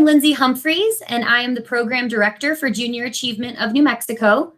I'm Lindsay Humphreys, and I am the Program Director for Junior Achievement of New Mexico.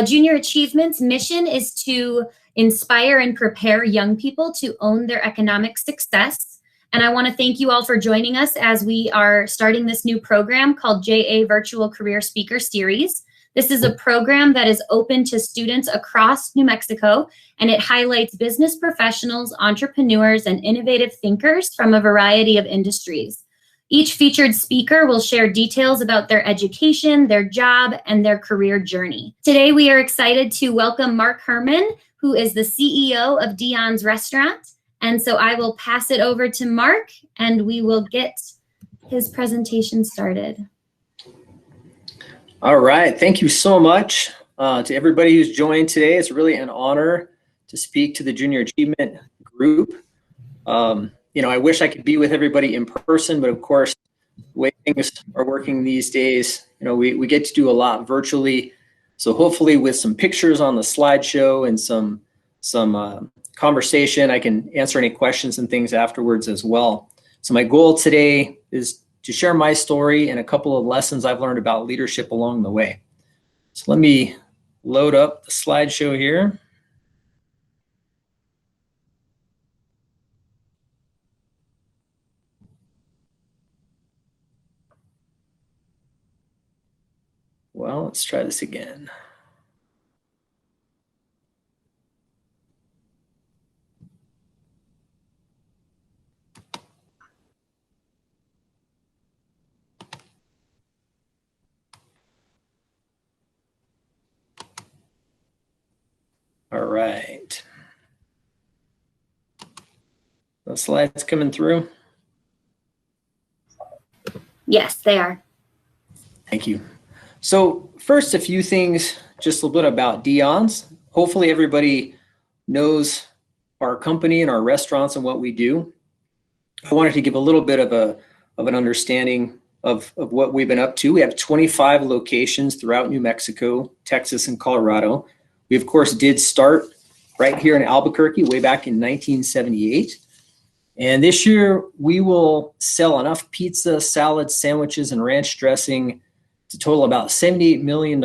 Junior Achievement's mission is to inspire and prepare young people to own their economic success. And I want to thank you all for joining us as we are starting this new program called JA Virtual Career Speaker Series. This is a program that is open to students across New Mexico, and it highlights business professionals, entrepreneurs, and innovative thinkers from a variety of industries. Each featured speaker will share details about their education, their job, and their career journey. Today, we are excited to welcome Mark Herman, who is the CEO of Dion's restaurant. And so I will pass it over to Mark, and we will get his presentation started. All right, thank you so much to everybody who's joined today. It's really an honor to speak to the Junior Achievement Group. I wish I could be with everybody in person, but of course, the way things are working these days, we get to do a lot virtually. So hopefully with some pictures on the slideshow and some conversation, I can answer any questions and things afterwards as well. So my goal today is to share my story and a couple of lessons I've learned about leadership along the way. So let me load up the slideshow here. Well, let's try this again. All right. The slides coming through? Yes, they are. Thank you. So first, a few things, just a little bit about Dions. Hopefully everybody knows our company and our restaurants and what we do. I wanted to give a little bit of an understanding of what we've been up to. We have 25 locations throughout New Mexico, Texas, and Colorado. We, of course, did start right here in Albuquerque way back in 1978. And this year, we will sell enough pizza, salads, sandwiches, and ranch dressing to total about $78 million.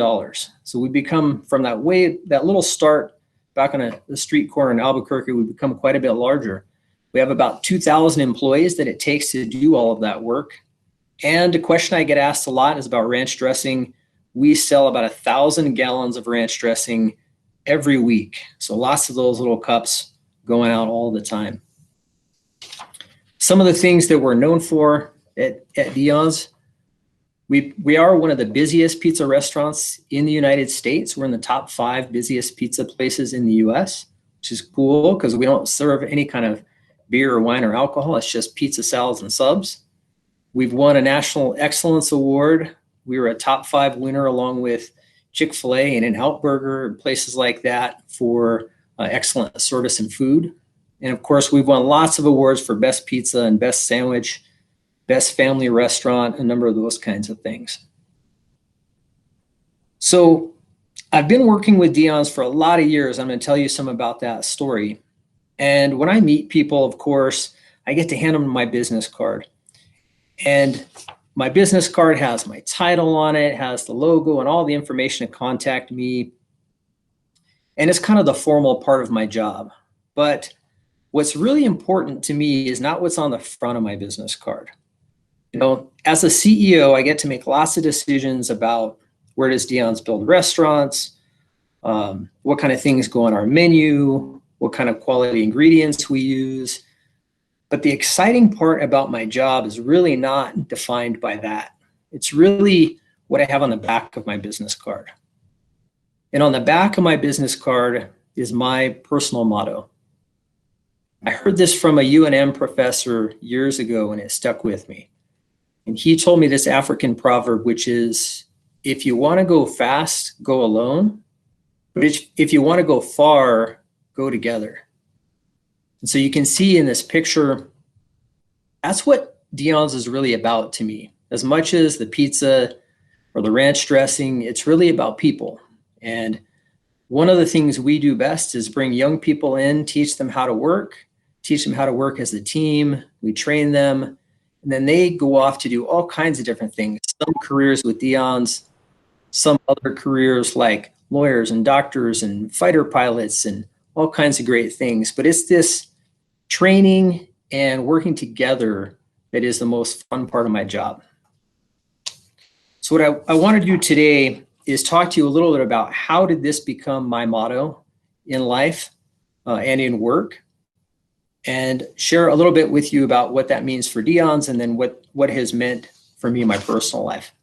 So we become, from that little start back on the street corner in Albuquerque, we've become quite a bit larger. We have about 2,000 employees that it takes to do all of that work. And a question I get asked a lot is about ranch dressing. We sell about 1,000 gallons of ranch dressing every week. So lots of those little cups going out all the time. Some of the things that we're known for at Dions, we are one of the busiest pizza restaurants in the United States. We're in the top 5 busiest pizza places in the US, which is cool because we don't serve any kind of beer or wine or alcohol. It's just pizza, salads, and subs. We've won a National Excellence Award. We were a top 5 winner along with Chick-fil-A and In-N-Out Burger and places like that for excellent service and food. And of course, we've won lots of awards for best pizza and best sandwich, best family restaurant, a number of those kinds of things. So I've been working with Dions for a lot of years. I'm going to tell you some about that story. And when I meet people, of course, I get to hand them my business card. And my business card has my title on it, has the logo and all the information to contact me. And it's kind of the formal part of my job. But what's really important to me is not what's on the front of my business card. As a CEO, I get to make lots of decisions about where does Dion's build restaurants, what kind of things go on our menu, what kind of quality ingredients we use. But the exciting part about my job is really not defined by that. It's really what I have on the back of my business card. And on the back of my business card is my personal motto. I heard this from a UNM professor years ago and it stuck with me. And he told me this African proverb, which is, if you want to go fast, go alone. But if you want to go far, go together. And so you can see in this picture, that's what Dion's is really about to me. As much as the pizza or the ranch dressing, it's really about people. And one of the things we do best is bring young people in, teach them how to work as a team. We train them. And then they go off to do all kinds of different things. Some careers with Dions, some other careers like lawyers and doctors and fighter pilots and all kinds of great things. But it's this training and working together that is the most fun part of my job. So what I want to do today is talk to you a little bit about how did this become my motto in life and in work, and share a little bit with you about what that means for Dions and then what has meant for me in my personal life.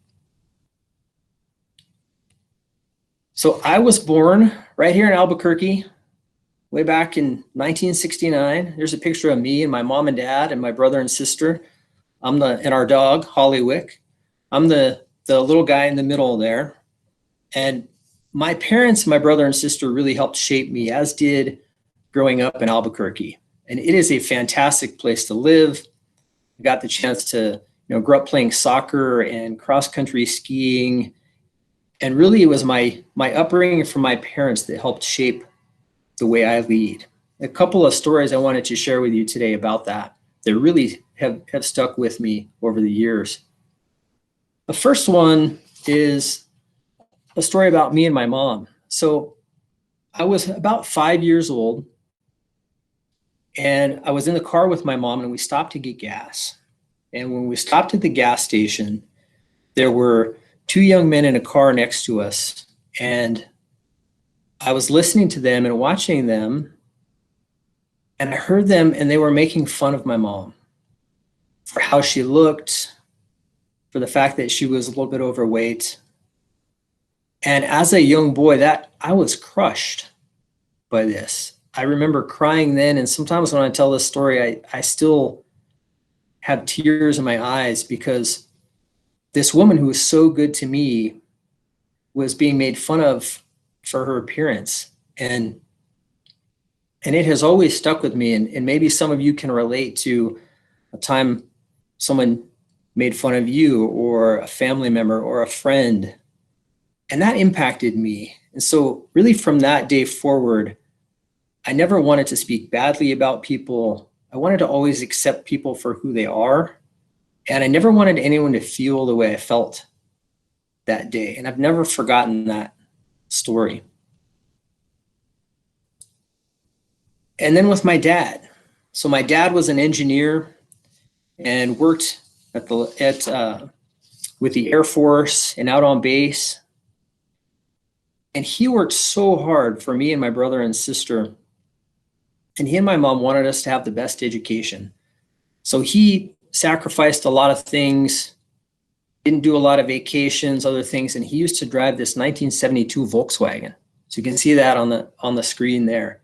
So I was born right here in Albuquerque way back in 1969. There's a picture of me and my mom and dad and my brother and sister. And our dog, Hollywick. I'm the little guy in the middle there. And my parents, my brother and sister really helped shape me, as did growing up in Albuquerque. And it is a fantastic place to live. I got the chance to, grow up playing soccer and cross-country skiing. And really it was my upbringing from my parents that helped shape the way I lead. A couple of stories I wanted to share with you today about that really have stuck with me over the years. The first one is a story about me and my mom. So I was about 5 years old, and I was in the car with my mom, and we stopped to get gas. And when we stopped at the gas station, there were two young men in a car next to us, and I was listening to them and watching them, and I heard them, and they were making fun of my mom for how she looked, for the fact that she was a little bit overweight. And as a young boy, I was crushed by this. I remember crying then, and sometimes when I tell this story, I still have tears in my eyes, because this woman who was so good to me was being made fun of for her appearance. And it has always stuck with me. And maybe some of you can relate to a time someone made fun of you, or a family member or a friend. And that impacted me. And so really from that day forward, I never wanted to speak badly about people. I wanted to always accept people for who they are. And I never wanted anyone to feel the way I felt that day. And I've never forgotten that story. And then with my dad. So my dad was an engineer and worked with the Air Force and out on base. And he worked so hard for me and my brother and sister. And he and my mom wanted us to have the best education. So he sacrificed a lot of things, didn't do a lot of vacations, other things. And he used to drive this 1972 Volkswagen. So you can see that on the screen there.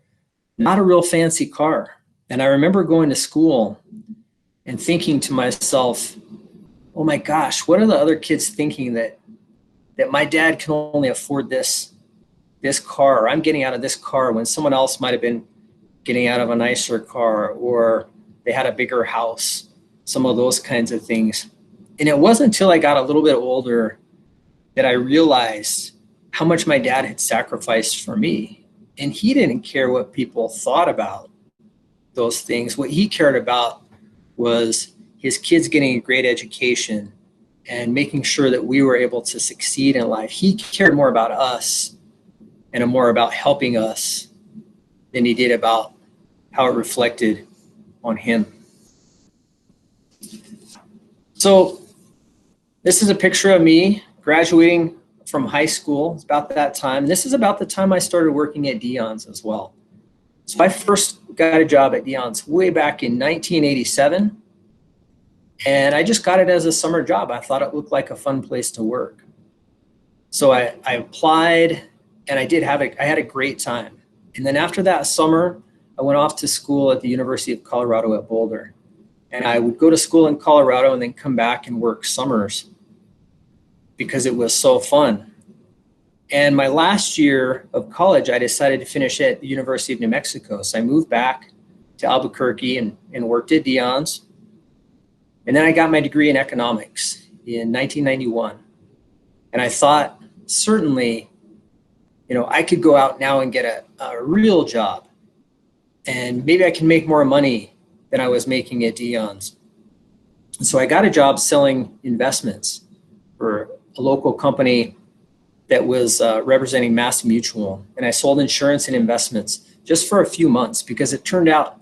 Not a real fancy car. And I remember going to school and thinking to myself, oh my gosh, what are the other kids thinking that my dad can only afford this car, or I'm getting out of this car when someone else might have been getting out of a nicer car, or they had a bigger house, some of those kinds of things. And it wasn't until I got a little bit older that I realized how much my dad had sacrificed for me. And he didn't care what people thought about those things. What he cared about was his kids getting a great education and making sure that we were able to succeed in life. He cared more about us and more about helping us than he did about how it reflected on him. So this is a picture of me graduating from high school. It's about that time. This is about the time I started working at Dions as well. So I first got a job at Dions way back in 1987. And I just got it as a summer job. I thought it looked like a fun place to work. So I applied, and I had a great time. And then after that summer, I went off to school at the University of Colorado at Boulder. And I would go to school in Colorado and then come back and work summers because it was so fun. And my last year of college, I decided to finish at the University of New Mexico. So I moved back to Albuquerque and worked at Dions. And then I got my degree in economics in 1991. And I thought, certainly, I could go out now and get a real job. And maybe I can make more money than I was making at Dions. So I got a job selling investments for a local company that was representing Mass Mutual. And I sold insurance and investments just for a few months because it turned out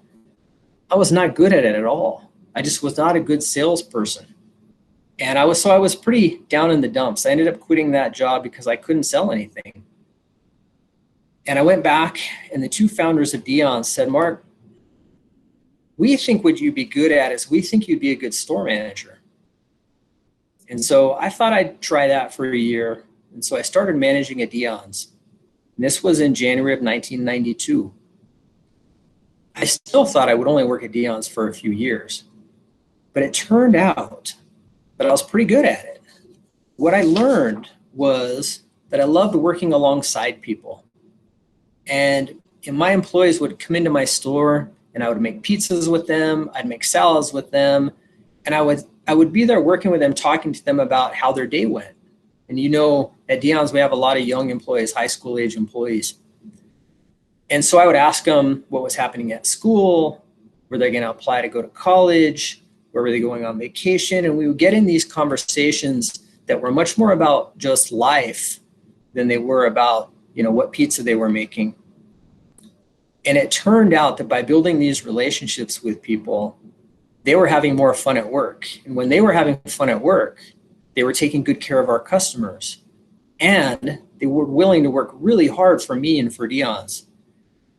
I was not good at it at all. I just was not a good salesperson. And I was pretty down in the dumps. I ended up quitting that job because I couldn't sell anything. And I went back, and the two founders of Dion said, Mark, we think what you'd be good at is we think you'd be a good store manager. And so I thought I'd try that for a year. And so I started managing at Dion's. And this was in January of 1992. I still thought I would only work at Dion's for a few years. But it turned out that I was pretty good at it. What I learned was that I loved working alongside people. And my employees would come into my store and I would make pizzas with them, I'd make salads with them, and I would be there working with them, talking to them about how their day went. And you know, at Dion's, we have a lot of young employees, high school age employees. And so I would ask them what was happening at school, were they gonna apply to go to college, where were they going on vacation? And we would get in these conversations that were much more about just life than they were about, you know, what pizza they were making. And it turned out that by building these relationships with people, they were having more fun at work. And when they were having fun at work, they were taking good care of our customers. And they were willing to work really hard for me and for Dion's.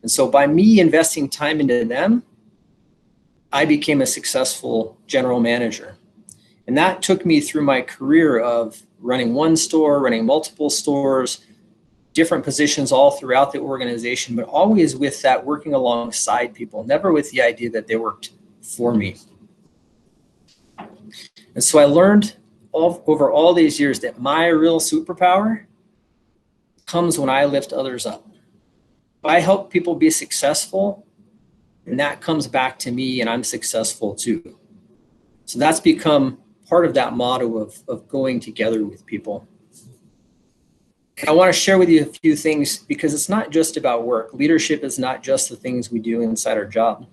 And so by me investing time into them, I became a successful general manager. And that took me through my career of running one store, running multiple stores, different positions all throughout the organization, but always with that working alongside people, never with the idea that they worked for me. And so I learned over all these years that my real superpower comes when I lift others up. If I help people be successful, and that comes back to me and I'm successful too. So that's become part of that motto of going together with people. And I want to share with you a few things because it's not just about work. Leadership is not just the things we do inside our job.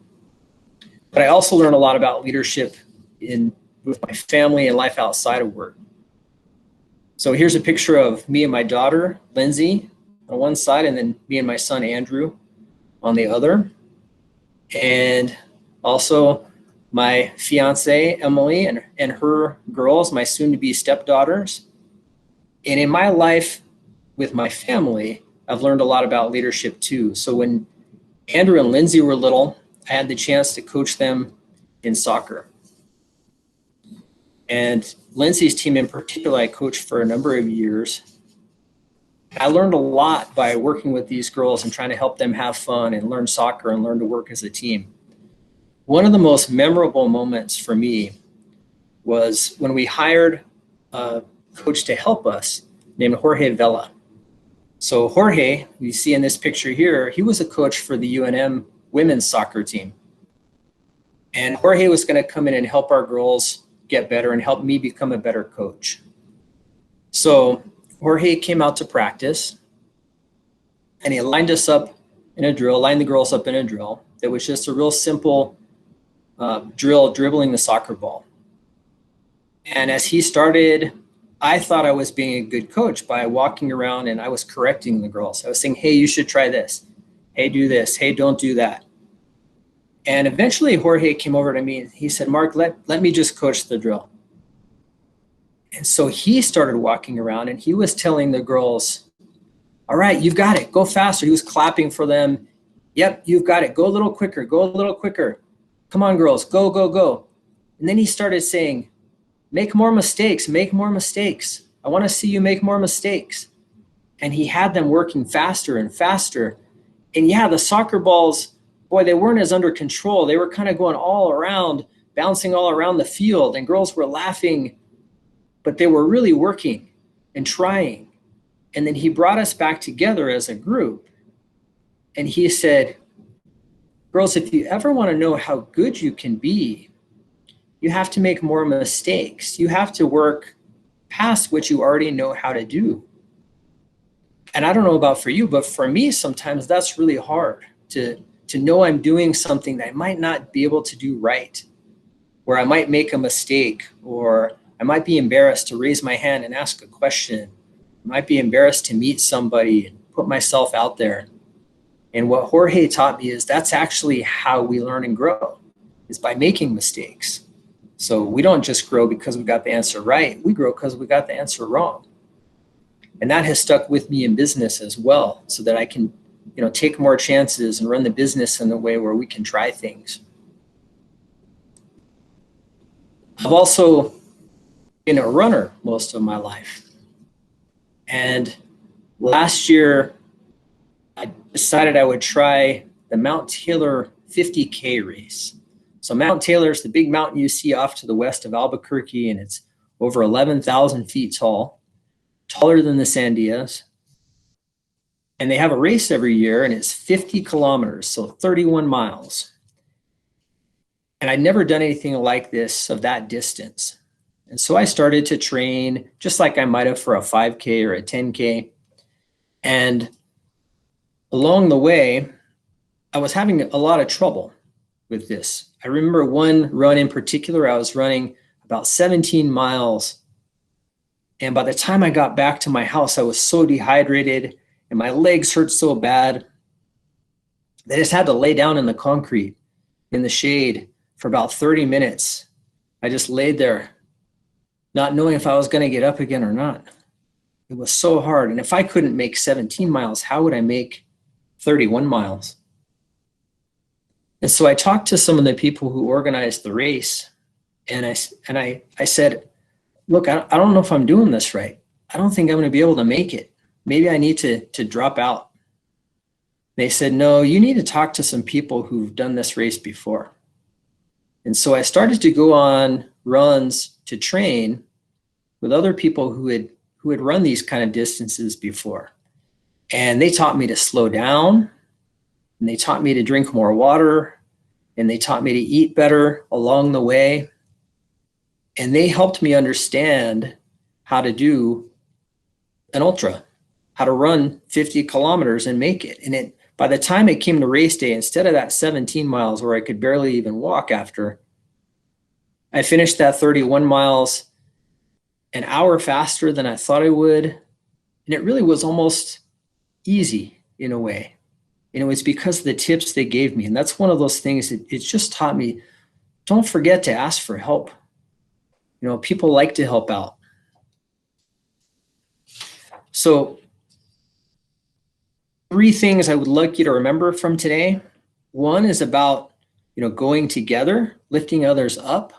But I also learned a lot about leadership with my family and life outside of work. So here's a picture of me and my daughter, Lindsay, on one side, and then me and my son, Andrew, on the other. And also my fiance, Emily, and her girls, my soon-to-be stepdaughters. And in my life with my family, I've learned a lot about leadership too. So when Andrew and Lindsay were little, I had the chance to coach them in soccer. And Lindsay's team in particular, I coached for a number of years. I learned a lot by working with these girls and trying to help them have fun and learn soccer and learn to work as a team. One of the most memorable moments for me was when we hired a coach to help us named Jorge Vela. So Jorge, you see in this picture here, he was a coach for the UNM women's soccer team. And Jorge was going to come in and help our girls get better and help me become a better coach. So Jorge came out to practice and he lined us up in a drill, lined the girls up in a drill that was just a real simple drill, dribbling the soccer ball. And as he started, I thought I was being a good coach by walking around and I was correcting the girls. I was saying, hey, you should try this. Hey, do this. Hey, don't do that. And eventually Jorge came over to me and he said, Mark, let me just coach the drill. And so he started walking around and he was telling the girls, all right, you've got it. Go faster. He was clapping for them. Yep, you've got it. Go a little quicker. Go a little quicker. Come on, girls. Go, go, go. And then he started saying, make more mistakes. Make more mistakes. I want to see you make more mistakes. And he had them working faster and faster. And yeah, the soccer balls, boy, they weren't as under control. They were kind of going all around, bouncing all around the field. And girls were laughing, but they were really working and trying. And then he brought us back together as a group. And he said, girls, if you ever want to know how good you can be, you have to make more mistakes. You have to work past what you already know how to do. And I don't know about for you, but for me, sometimes that's really hard to know I'm doing something that I might not be able to do right. where I might make a mistake, or I might be embarrassed to raise my hand and ask a question. I might be embarrassed to meet somebody and put myself out there. And what Jorge taught me is that's actually how we learn and grow, is by making mistakes. So we don't just grow because we got the answer right. We grow because we got the answer wrong. And that has stuck with me in business as well, so that I can, take more chances and run the business in a way where we can try things. I've also been a runner most of my life. And last year, I decided I would try the Mount Taylor 50K race. So Mount Taylor is the big mountain you see off to the west of Albuquerque, and it's over 11,000 feet tall, taller than the Sandias. And they have a race every year, and it's 50 kilometers, so 31 miles. And I'd never done anything like this of that distance. And so I started to train just like I might have for a 5K or a 10K. And along the way, I was having a lot of trouble with this. I remember one run in particular, I was running about 17 miles. And by the time I got back to my house, I was so dehydrated and my legs hurt so bad that I just had to lay down in the concrete in the shade for about 30 minutes. I just laid there, not knowing if I was going to get up again or not. It was so hard. And if I couldn't make 17 miles, how would I make 31 miles? And so I talked to some of the people who organized the race, and I said, look, I don't know if I'm doing this right. I don't think I'm going to be able to make it. Maybe I need to drop out. They said, no, you need to talk to some people who've done this race before. And so I started to go on runs to train with other people who had run these kind of distances before. And they taught me to slow down, and they taught me to drink more water, and they taught me to eat better along the way. And they helped me understand how to do an ultra, how to run 50 kilometers and make it. And by the time it came to race day, instead of that 17 miles where I could barely even walk after, I finished that 31 miles an hour faster than I thought I would. And it really was almost easy in a way. And it was because of the tips they gave me. And that's one of those things that it just taught me, don't forget to ask for help. People like to help out. So 3 things I would like you to remember from today. One is about, going together, lifting others up.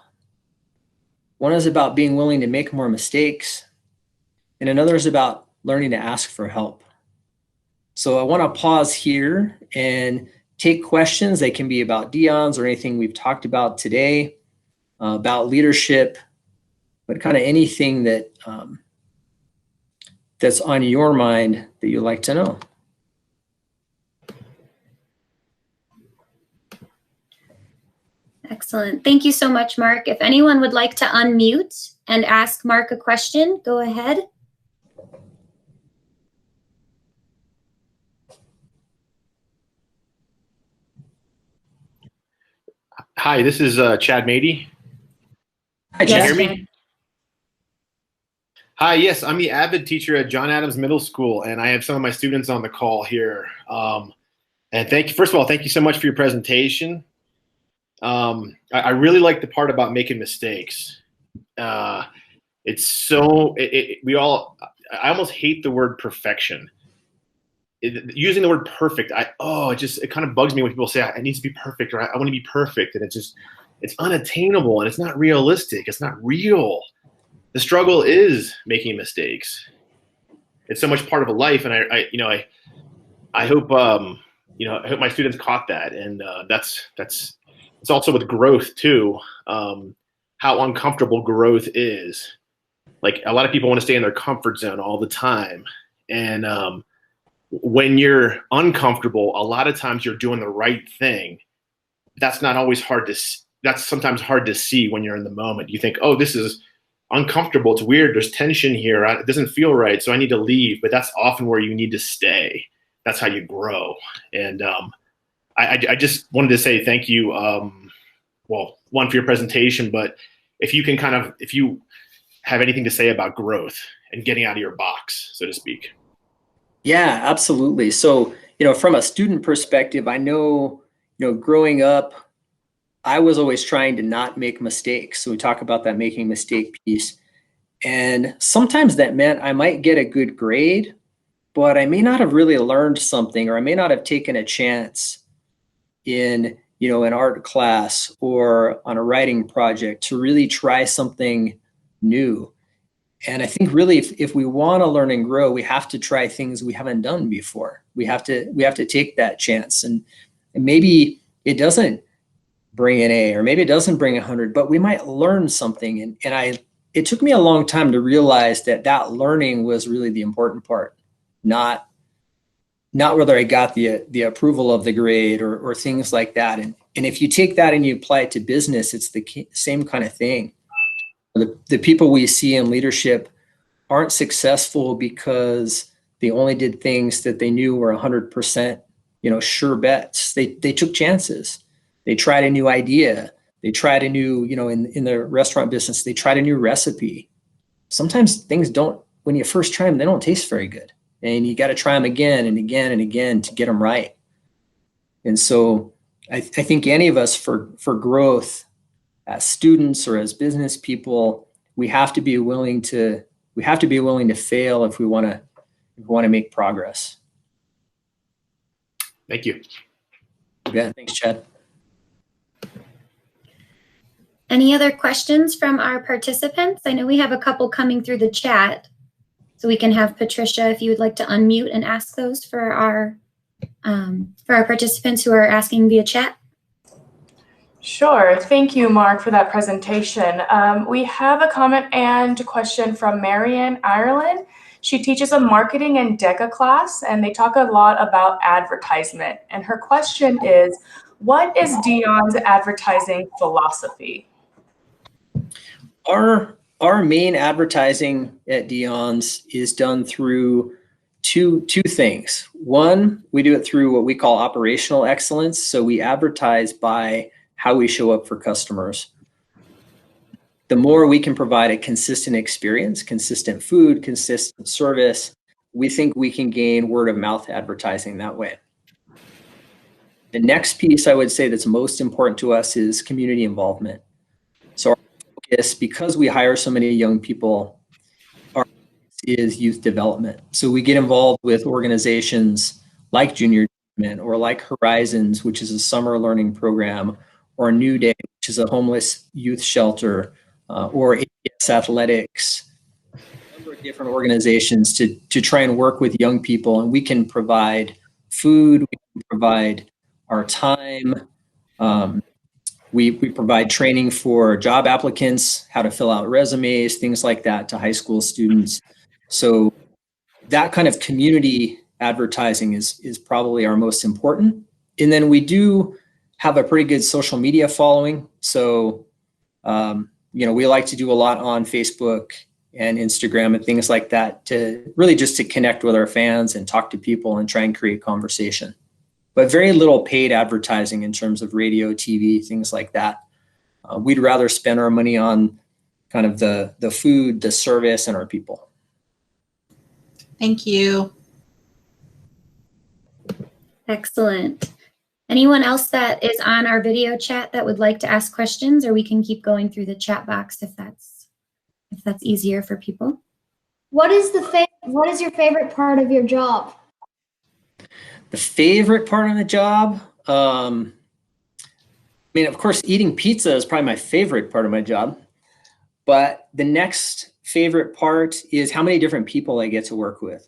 One is about being willing to make more mistakes. And another is about learning to ask for help. So I want to pause here and take questions. They can be about Dions or anything we've talked about today, about leadership, but kind of anything that that's on your mind that you'd like to know. Excellent. Thank you so much, Mark. If anyone would like to unmute and ask Mark a question, go ahead. Hi, this is Chad Mady. Hi, Can Chad. you hear me? Hi, yes, I'm the avid teacher at John Adams Middle School, and I have some of my students on the call here. And first of all, thank you so much for your presentation. I really like the part about making mistakes. It's so, I almost hate the word perfection. Using the word perfect, it kind of bugs me when people say, I need to be perfect, or I want to be perfect. And it's unattainable, and it's not realistic. It's not real. The struggle is making mistakes. It's so much part of a life. And I hope, I hope my students caught that. And it's also with growth too, how uncomfortable growth is. Like, a lot of people want to stay in their comfort zone all the time. And when you're uncomfortable, a lot of times you're doing the right thing. That's sometimes hard to see when you're in the moment. You think, oh, this is uncomfortable. It's weird. There's tension here. It doesn't feel right. So I need to leave. But that's often where you need to stay. That's how you grow. And I just wanted to say thank you well, one, for your presentation, but if you can if you have anything to say about growth and getting out of your box, so to speak. Yeah, absolutely. So, from a student perspective, I know, growing up, I was always trying to not make mistakes. So we talk about that making mistake piece. And sometimes that meant I might get a good grade, but I may not have really learned something, or I may not have taken a chance in, an art class or on a writing project to really try something new. And I think really if we want to learn and grow, we have to try things we haven't done before. We have to take that chance. And maybe it doesn't bring an A, or maybe it doesn't bring 100, but we might learn something. And it took me a long time to realize that learning was really the important part, not whether I got the approval of the grade or things like that. And if you take that and you apply it to business, it's the same kind of thing. The people we see in leadership aren't successful because they only did things that they knew were 100%, sure bets. They took chances. They tried a new idea. They tried a new, in the restaurant business, they tried a new recipe. Sometimes things don't, when you first try them, they don't taste very good. And you got to try them again and again and again to get them right. And so I think any of us for growth, as students or as business people, we have to be willing to fail if we want to make progress. Thank you. Yeah, thanks, Chad. Any other questions from our participants? I know we have a couple coming through the chat, so we can have Patricia, if you would like to unmute and ask those for our participants who are asking via chat. Sure. Thank you, Mark, for that presentation. We have a comment and question from Marianne Ireland. She teaches a marketing and DECA class, and they talk a lot about advertisement. And her question is, what is Dion's advertising philosophy? Our main advertising at Dions is done through two things. One, we do it through what we call operational excellence. So we advertise by how we show up for customers. The more we can provide a consistent experience, consistent food, consistent service, we think we can gain word of mouth advertising that way. The next piece I would say that's most important to us is community involvement. So our focus, because we hire so many young people, our focus is youth development. So we get involved with organizations like Junior Achievement, or like Horizons, which is a summer learning program, or New Day, which is a homeless youth shelter, or APS Athletics, a number of different organizations to try and work with young people. And we can provide food, we can provide our time. We provide training for job applicants, how to fill out resumes, things like that, to high school students. So that kind of community advertising is probably our most important. And then we do have a pretty good social media following. So, we like to do a lot on Facebook and Instagram and things like that, to really just to connect with our fans and talk to people and try and create conversation. But very little paid advertising in terms of radio, TV, things like that. We'd rather spend our money on kind of the food, the service, and our people. Thank you. Excellent. Anyone else that is on our video chat that would like to ask questions, or we can keep going through the chat box if that's easier for people. What is your favorite part of your job? The favorite part of the job? Of course, eating pizza is probably my favorite part of my job. But the next favorite part is how many different people I get to work with.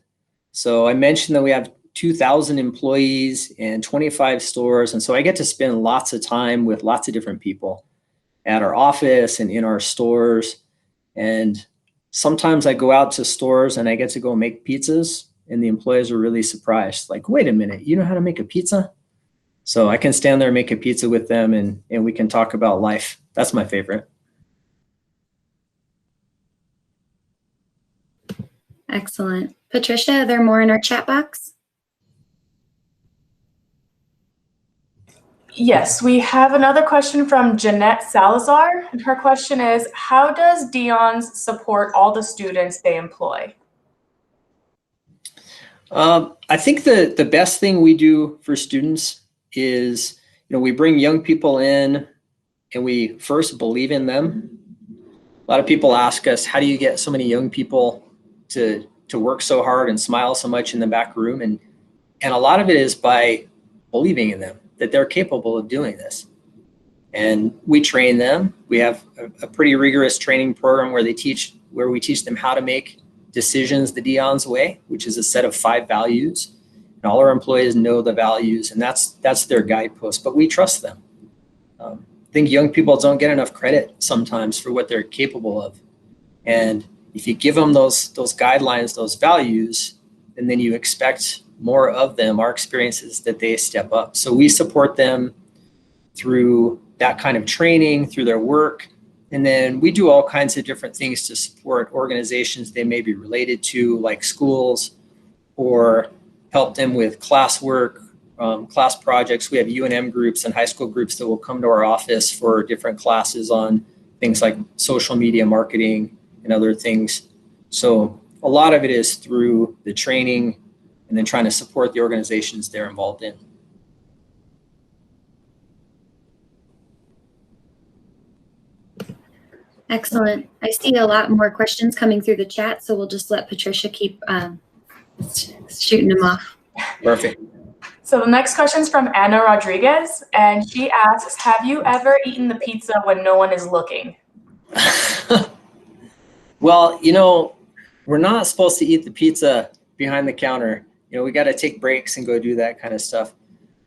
So I mentioned that we have 2,000 employees and 25 stores. And so I get to spend lots of time with lots of different people at our office and in our stores. And sometimes I go out to stores and I get to go make pizzas, and the employees are really surprised. Like, wait a minute, you know how to make a pizza? So I can stand there and make a pizza with them, and we can talk about life. That's my favorite. Excellent. Patricia, are there more in our chat box? Yes, we have another question from Jeanette Salazar. And her question is, how does Dions support all the students they employ? I think the best thing we do for students is, we bring young people in and we first believe in them. A lot of people ask us, how do you get so many young people to work so hard and smile so much in the back room? And a lot of it is by believing in them, that they're capable of doing this. And we train them. We have a pretty rigorous training program where we teach them how to make decisions the Dion's way, which is a set of 5 values. And all our employees know the values, and that's their guidepost, but we trust them. I think young people don't get enough credit sometimes for what they're capable of. And if you give them those guidelines, those values, and then you expect more of them, our experience is that they step up. So we support them through that kind of training, through their work. And then we do all kinds of different things to support organizations they may be related to, like schools, or help them with classwork, class projects. We have UNM groups and high school groups that will come to our office for different classes on things like social media marketing and other things. So a lot of it is through the training and then trying to support the organizations they're involved in. Excellent. I see a lot more questions coming through the chat, so we'll just let Patricia keep shooting them off. Perfect. So the next question is from Anna Rodriguez, and she asks, have you ever eaten the pizza when no one is looking? Well, we're not supposed to eat the pizza behind the counter. We got to take breaks and go do that kind of stuff.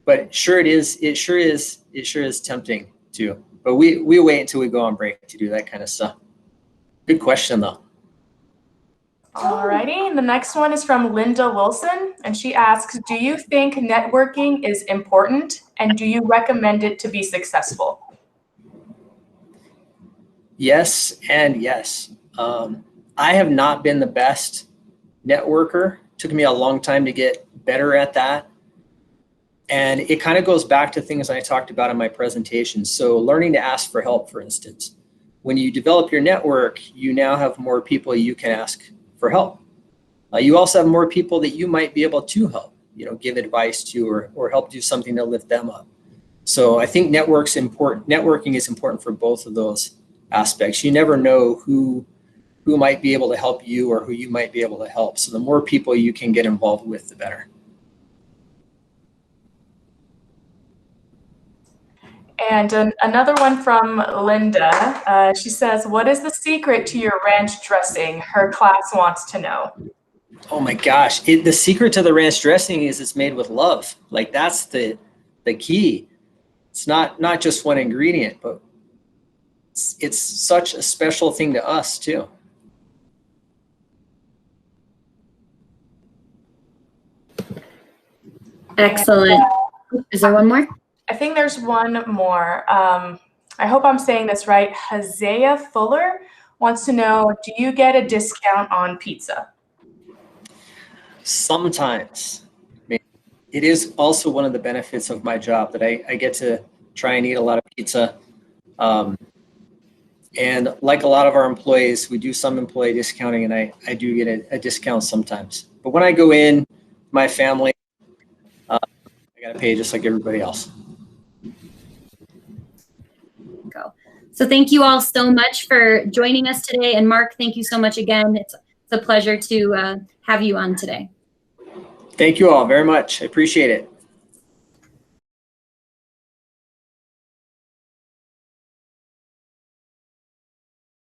But sure, it sure is tempting to. But we wait until we go on break to do that kind of stuff. Good question, though. Alrighty, and the next one is from Linda Wilson, and she asks, do you think networking is important, and do you recommend it to be successful? Yes and yes. I have not been the best networker. Took me a long time to get better at that. And it kind of goes back to things I talked about in my presentation. So learning to ask for help, for instance. When you develop your network, you now have more people you can ask for help. You also have more people that you might be able to help, give advice to or help do something to lift them up. So I think networking is important for both of those aspects. You never know who might be able to help you or who you might be able to help. So the more people you can get involved with, the better. And another one from Linda. She says, what is the secret to your ranch dressing? Her class wants to know. Oh my gosh. The secret to the ranch dressing is it's made with love. Like that's the key. It's not just one ingredient, but it's such a special thing to us too. Excellent. Is there one more? I think there's one more. I hope I'm saying this right. Hazea Fuller wants to know, do you get a discount on pizza? Sometimes. It is also one of the benefits of my job that I get to try and eat a lot of pizza. And like a lot of our employees, we do some employee discounting, and I do get a discount sometimes. But when I go in, my family, I got to pay just like everybody else. So thank you all so much for joining us today. And Mark, thank you so much again. It's a pleasure to have you on today. Thank you all very much. I appreciate it.